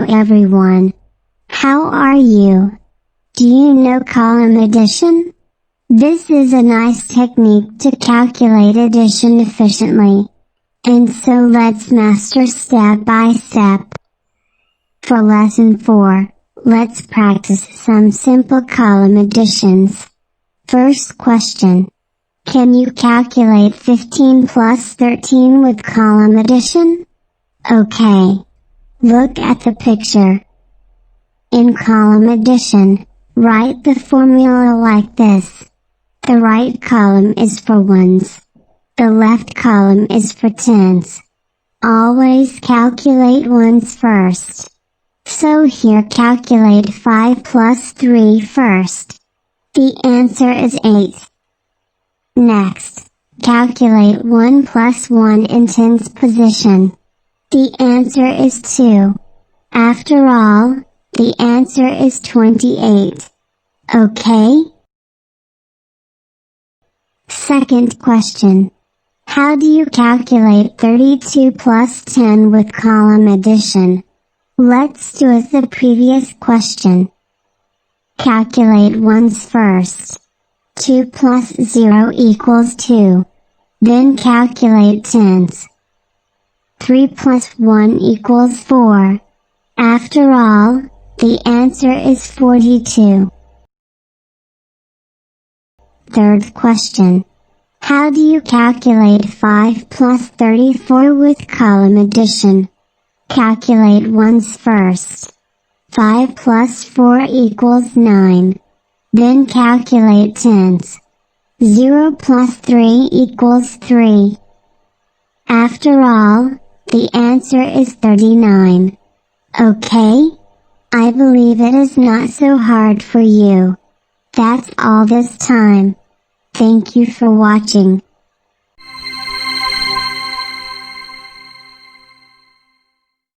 Hello everyone. How are you? Do you know column addition? This is a nice technique to calculate addition efficiently. And so let's master step by step. For lesson 4, let's practice some simple column additions. First question. Can you calculate 15 plus 13 with column addition? Okay. Look at the picture. In column addition, write the formula like this. The right column is for ones. The left column is for tens. Always calculate ones first. So here calculate 5 plus 3 first. The answer is 8. Next, calculate 1 plus 1 in tens position. The answer is 2. After all, the answer is 28. Okay? Second question. How do you calculate 32 plus 10 with column addition? Let's do as the previous question. Calculate ones first. 2 plus 0 equals 2. Then calculate tens. 3 plus 1 equals 4. After all, the answer is 42. Third question. How do you calculate 5 plus 34 with column addition? Calculate ones first. 5 plus 4 equals 9. Then calculate tens. 0 plus 3 equals 3. After all, the answer is 39. Okay? I believe it is not so hard for you. That's all this time. Thank you for watching.